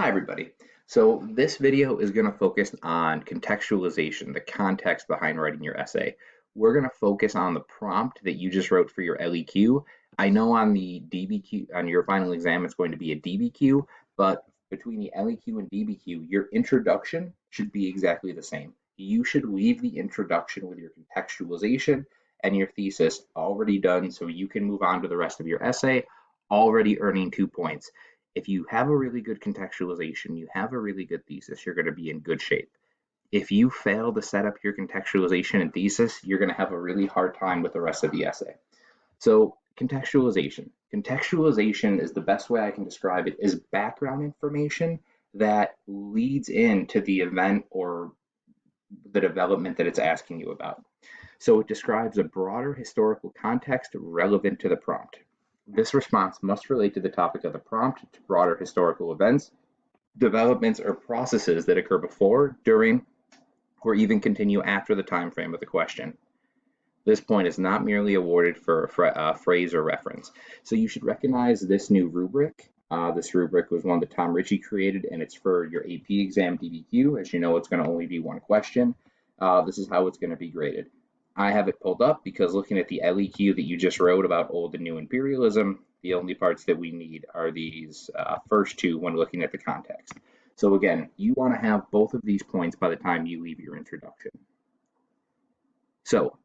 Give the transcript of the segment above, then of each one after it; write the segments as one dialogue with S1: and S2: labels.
S1: Hi everybody. So this video is going to focus on contextualization, the context behind writing your essay. We're going to focus on the prompt that you just wrote for your LEQ. I know on the DBQ, on your final exam, it's going to be a DBQ, but between the LEQ and DBQ, your introduction should be exactly the same. You should leave the introduction with your contextualization and your thesis already done so you can move on to the rest of your essay, already earning 2 points. If you have a really good contextualization, you have a really good thesis, you're going to be in good shape. If you fail to set up your contextualization and thesis, you're going to have a really hard time with the rest of the essay. So contextualization. Contextualization is the best way I can describe it is background information that leads into the event or the development that it's asking you about. So it describes a broader historical context relevant to the prompt. This response must relate to the topic of the prompt, to broader historical events, developments, or processes that occur before, during, or even continue after the time frame of the question. This point is not merely awarded for a phrase or reference. So you should recognize this new rubric. This rubric was one that Tom Ritchie created, and it's for your AP exam DBQ. As you know, it's going to only be one question. This is how it's going to be graded. I have it pulled up because looking at the LEQ that you just wrote about old and new imperialism, the only parts that we need are these first two when looking at the context. So again, you want to have both of these points by the time you leave your introduction. So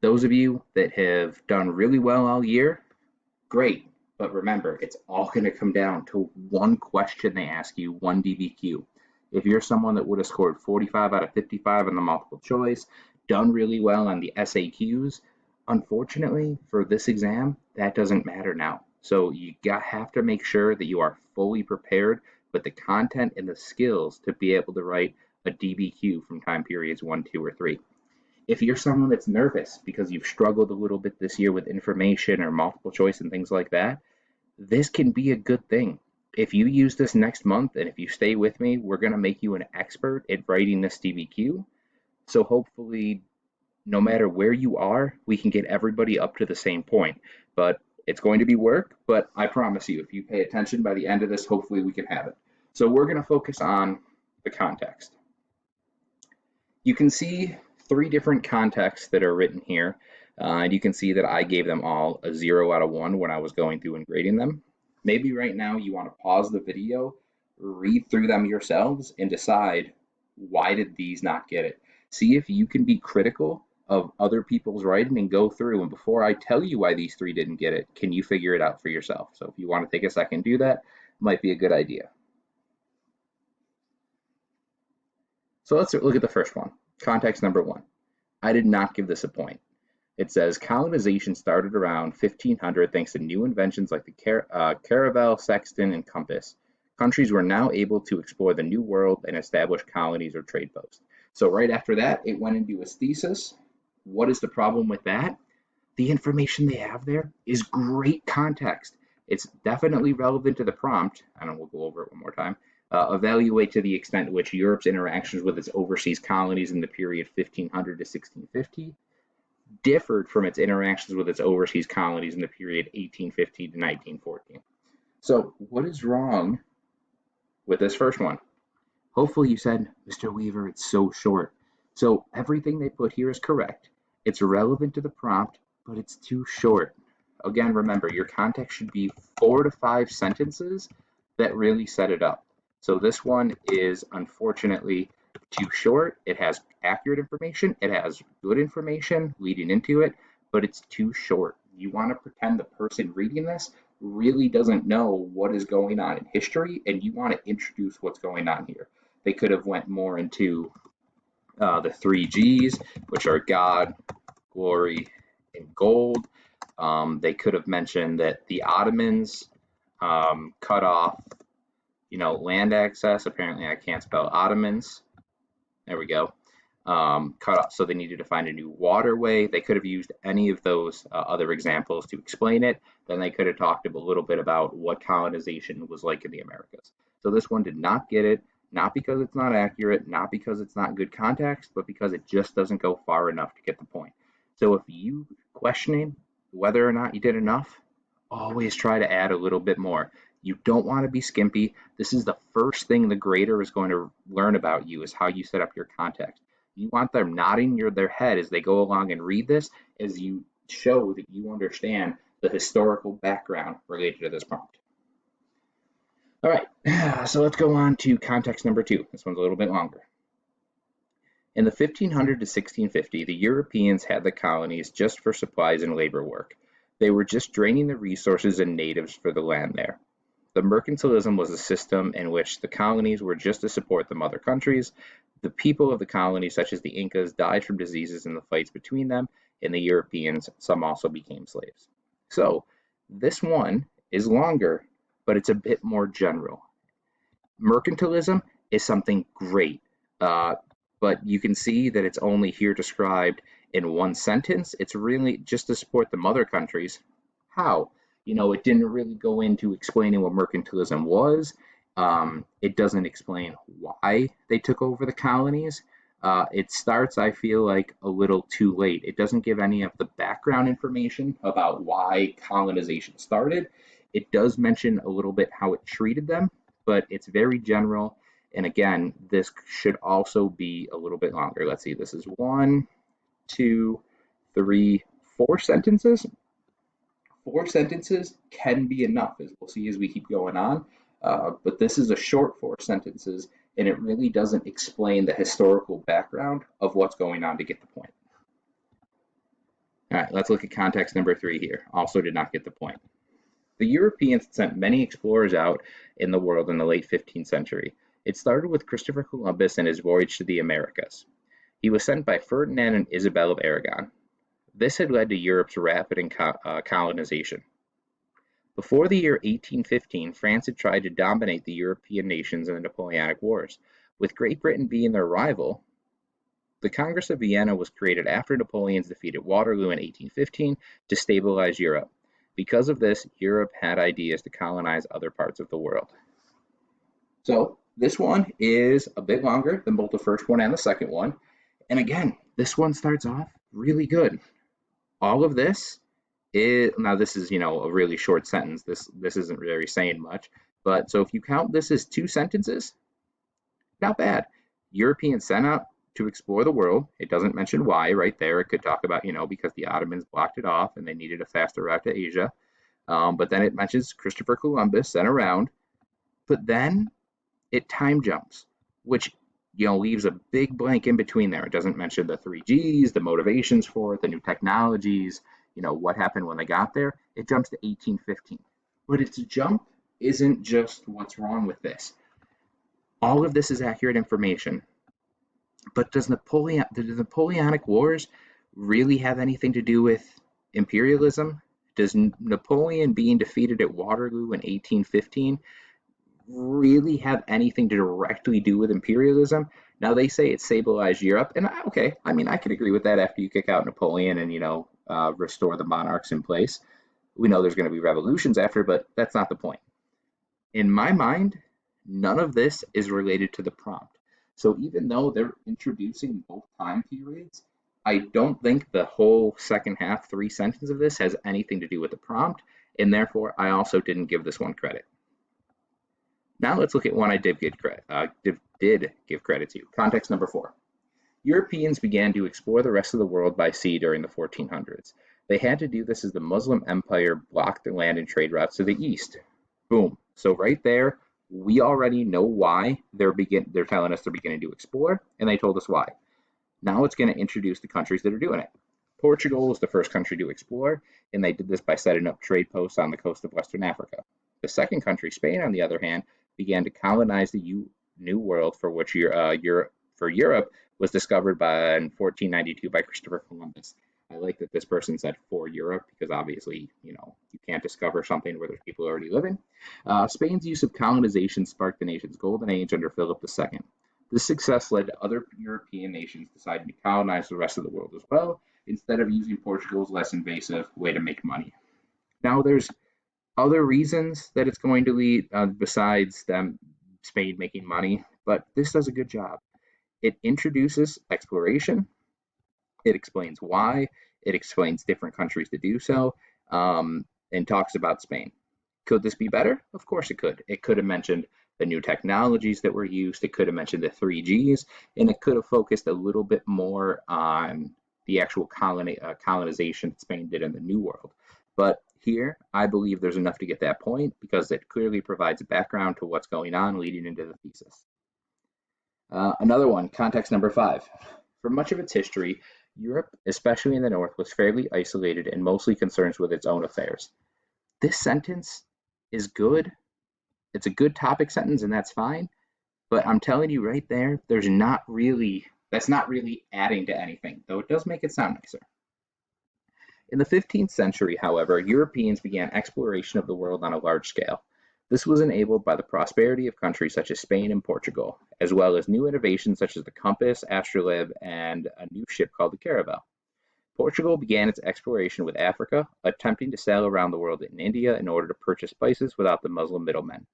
S1: those of you that have done really well all year, great. But remember, it's all going to come down to one question they ask you, one DBQ. If you're someone that would have scored 45 out of 55 on the multiple choice, done really well on the SAQs, unfortunately for this exam, that doesn't matter now. So you have to make sure that you are fully prepared with the content and the skills to be able to write a DBQ from time periods 1, 2, or 3. If you're someone that's nervous because you've struggled a little bit this year with information or multiple choice and things like that, this can be a good thing. If you use this next month and if you stay with me, we're going to make you an expert at writing this DBQ. So hopefully, no matter where you are, we can get everybody up to the same point. But it's going to be work, but I promise you, if you pay attention by the end of this, hopefully we can have it. So we're going to focus on the context. You can see 3 different contexts that are written here. And you can see that I gave them all a 0 out of 1 when I was going through and grading them. Maybe right now you want to pause the video, read through them yourselves, and decide why did these not get it. See if you can be critical of other people's writing and go through. And before I tell you why these 3 didn't get it, can you figure it out for yourself? So if you want to take a second, do that. Might be a good idea. So let's look at the first one. Context number 1. I did not give this a point. It says colonization started around 1500 thanks to new inventions like the caravel, sextant, and compass. Countries were now able to explore the new world and establish colonies or trade posts. So right after that, it went into his thesis. What is the problem with that? The information they have there is great context. It's definitely relevant to the prompt, and we'll go over it one more time. Evaluate to the extent to which Europe's interactions with its overseas colonies in the period 1500 to 1650 differed from its interactions with its overseas colonies in the period 1850 to 1914. So what is wrong with this first one? Hopefully you said, Mr. Weaver, it's so short. So everything they put here is correct. It's relevant to the prompt, but it's too short. Again, remember, your context should be 4 to 5 sentences that really set it up. So this one is unfortunately too short. It has accurate information. It has good information leading into it, but it's too short. You want to pretend the person reading this really doesn't know what is going on in history, and you want to introduce what's going on here. They could have went more into the 3 G's, which are God, glory, and gold. They could have mentioned that the Ottomans cut off, land access. Apparently, I can't spell Ottomans. There we go. Cut off, so they needed to find a new waterway. They could have used any of those other examples to explain it. Then they could have talked a little bit about what colonization was like in the Americas. So this one did not get it, not because it's not accurate, not because it's not good context, but because it just doesn't go far enough to get the point. So if you questioning whether or not you did enough, always try to add a little bit more. You don't want to be skimpy. This is the first thing the grader is going to learn about you is how you set up your context. You want them nodding their head as they go along and read this as you show that you understand the historical background related to this prompt. All right, so let's go on to context number 2. This one's a little bit longer. In the 1500 to 1650, the Europeans had the colonies just for supplies and labor work. They were just draining the resources and natives for the land there. The mercantilism was a system in which the colonies were just to support the mother countries. The people of the colonies, such as the Incas, died from diseases in the fights between them, and the Europeans, some also became slaves. So this one is longer, but it's a bit more general. Mercantilism is something great, but you can see that it's only here described in one sentence. It's really just to support the mother countries. How? It didn't really go into explaining what mercantilism was. It doesn't explain why they took over the colonies. It starts, I feel like, a little too late. It doesn't give any of the background information about why colonization started. It does mention a little bit how it treated them, but it's very general. And again, this should also be a little bit longer. Let's see, this is 1, 2, 3, 4 sentences. 4 sentences can be enough, as we'll see as we keep going on. But this is a short 4 sentences, and it really doesn't explain the historical background of what's going on to get the point. All right, let's look at context number 3 here. Also did not get the point. The Europeans sent many explorers out in the world in the late 15th century. It started with Christopher Columbus and his voyage to the Americas. He was sent by Ferdinand and Isabel of Aragon. This had led to Europe's rapid colonization. Before the year 1815, France had tried to dominate the European nations in the Napoleonic Wars. With Great Britain being their rival, the Congress of Vienna was created after Napoleon's defeat at Waterloo in 1815 to stabilize Europe. Because of this, Europe had ideas to colonize other parts of the world. So this one is a bit longer than both the first one and the second one. And again, this one starts off really good. All of this is, now this is, a really short sentence. This isn't really saying much. But so if you count this as 2 sentences, not bad. Europeans sent out to explore the world. It doesn't mention why right there. It could talk about, because the Ottomans blocked it off and they needed a faster route to Asia. But then it mentions Christopher Columbus sent around. But then it time jumps, which leaves a big blank in between there. It doesn't mention the 3 Gs, the motivations for it, the new technologies, what happened when they got there. It jumps to 1815. But its jump isn't just what's wrong with this. All of this is accurate information. But does the Napoleonic Wars really have anything to do with imperialism? Does Napoleon being defeated at Waterloo in 1815 really have anything to directly do with imperialism? Now they say it stabilized Europe, and okay, I could agree with that after you kick out Napoleon and restore the monarchs in place. We know there's going to be revolutions after, but that's not the point. In my mind, none of this is related to the prompt. So even though they're introducing both time periods, I don't think the whole second half 3 sentences of this has anything to do with the prompt, and therefore I also didn't give this one credit. Now let's look at one I did give credit to. Context number 4. Europeans began to explore the rest of the world by sea during the 1400s. They had to do this as the Muslim Empire blocked the land and trade routes to the east. Boom. So right there, we already know why they're telling us they're beginning to explore, and they told us why. Now it's going to introduce the countries that are doing it. Portugal was the first country to explore, and they did this by setting up trade posts on the coast of Western Africa. The second country, Spain, on the other hand, began to colonize the New World, for which Europe was discovered in 1492 by Christopher Columbus. I like that this person said for Europe, because obviously, you can't discover something where there's people already living. Spain's use of colonization sparked the nation's golden age under Philip II. This success led to other European nations deciding to colonize the rest of the world as well, instead of using Portugal's less invasive way to make money. Now, there's other reasons that it's going to lead besides Spain making money, but this does a good job. It introduces exploration. It explains why. It explains different countries to do so, and talks about Spain. Could this be better? Of course it could. It could have mentioned the new technologies that were used. It could have mentioned the 3Gs, and it could have focused a little bit more on the actual colonization that Spain did in the New World. But here, I believe there's enough to get that point because it clearly provides a background to what's going on leading into the thesis. Another one, context number 5. For much of its history, Europe, especially in the north, was fairly isolated and mostly concerned with its own affairs. This sentence is good. It's a good topic sentence, and that's fine. But I'm telling you right there, that's not really adding to anything, though it does make it sound nicer. In the 15th century, however, Europeans began exploration of the world on a large scale. This was enabled by the prosperity of countries such as Spain and Portugal, as well as new innovations such as the compass, astrolabe, and a new ship called the caravel. Portugal began its exploration with Africa, attempting to sail around the world in India in order to purchase spices without the Muslim middlemen.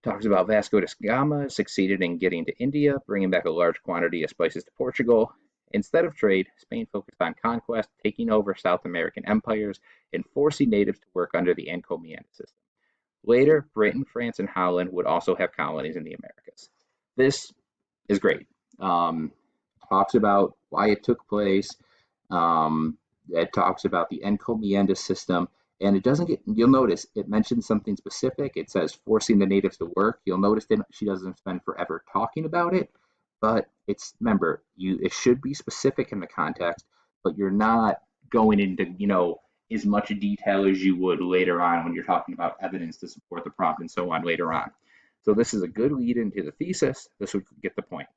S1: Talks about Vasco da Gama succeeded in getting to India, bringing back a large quantity of spices to Portugal. Instead of trade, Spain focused on conquest, taking over South American empires and forcing natives to work under the encomienda system. Later, Britain, France, and Holland would also have colonies in the Americas. This is great. Talks about why it took place. It talks about the encomienda system, and it doesn't get, you'll notice it mentions something specific. It says forcing the natives to work. You'll notice that she doesn't spend forever talking about it, but remember, it should be specific in the context, but you're not going into, as much detail as you would later on when you're talking about evidence to support the prompt and so on later on. So this is a good lead into the thesis. This would get the point.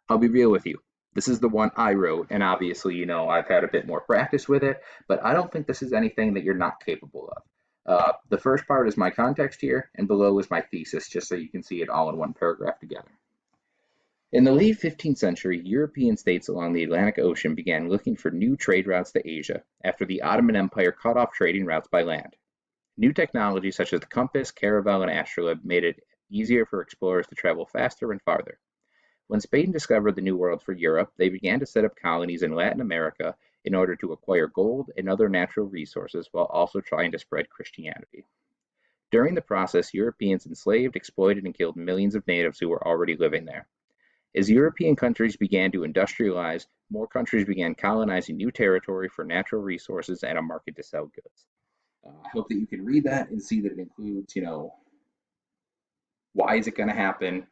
S1: I'll be real with you. This is the one I wrote, and obviously, I've had a bit more practice with it, but I don't think this is anything that you're not capable of. The first part is my context here, and below is my thesis, just so you can see it all in one paragraph together. In the late 15th century, European states along the Atlantic Ocean began looking for new trade routes to Asia after the Ottoman Empire cut off trading routes by land. New technologies such as the compass, caravel, and astrolabe made it easier for explorers to travel faster and farther. When Spain discovered the New World for Europe, they began to set up colonies in Latin America in order to acquire gold and other natural resources while also trying to spread Christianity. During the process, Europeans enslaved, exploited, and killed millions of natives who were already living there. As European countries began to industrialize, more countries began colonizing new territory for natural resources and a market to sell goods. I hope that you can read that and see that it includes, why is it going to happen,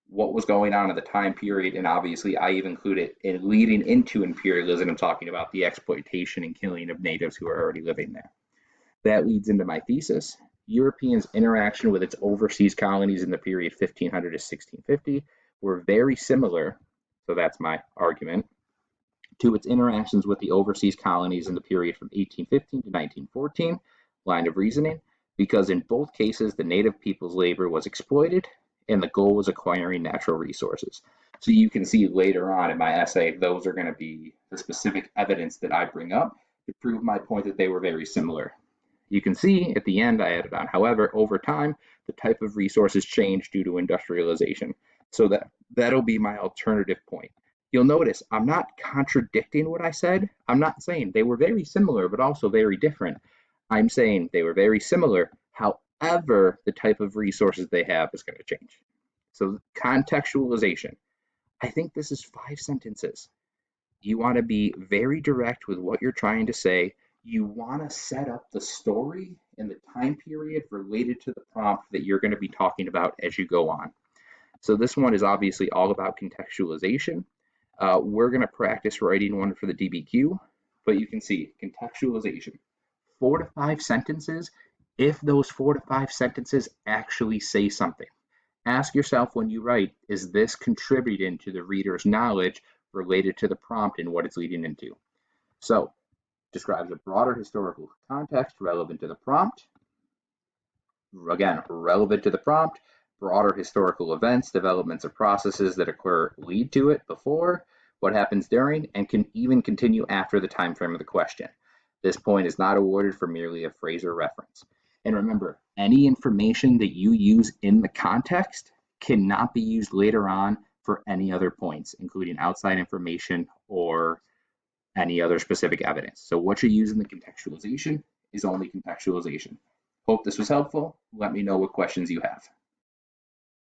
S1: what was going on in the time period, and obviously I even include it in leading into imperialism and talking about the exploitation and killing of natives who are already living there. That leads into my thesis. Europeans' interaction with its overseas colonies in the period 1500 to 1650 were very similar, so that's my argument, to its interactions with the overseas colonies in the period from 1815 to 1914, line of reasoning, because in both cases the native people's labor was exploited and the goal was acquiring natural resources. So you can see later on in my essay, those are going to be the specific evidence that I bring up to prove my point that they were very similar. You can see at the end I added on, however, over time, the type of resources changed due to industrialization. So that'll be my alternative point. You'll notice I'm not contradicting what I said. I'm not saying they were very similar, but also very different. I'm saying they were very similar. However, the type of resources they have is going to change. So contextualization. I think this is 5 sentences. You want to be very direct with what you're trying to say. You want to set up the story and the time period related to the prompt that you're going to be talking about as you go on. So this one is obviously all about contextualization. We're going to practice writing one for the DBQ, but you can see contextualization. 4 to 5 sentences, if those 4 to 5 sentences actually say something. Ask yourself when you write, is this contributing to the reader's knowledge related to the prompt and what it's leading into? So, describes a broader historical context relevant to the prompt. Again, relevant to the prompt, broader historical events, developments, or processes that occur lead to it before, what happens during, and can even continue after the time frame of the question. This point is not awarded for merely a phrase or reference. And remember, any information that you use in the context cannot be used later on for any other points, including outside information or any other specific evidence. So what you use in the contextualization is only contextualization. Hope this was helpful. Let me know what questions you have.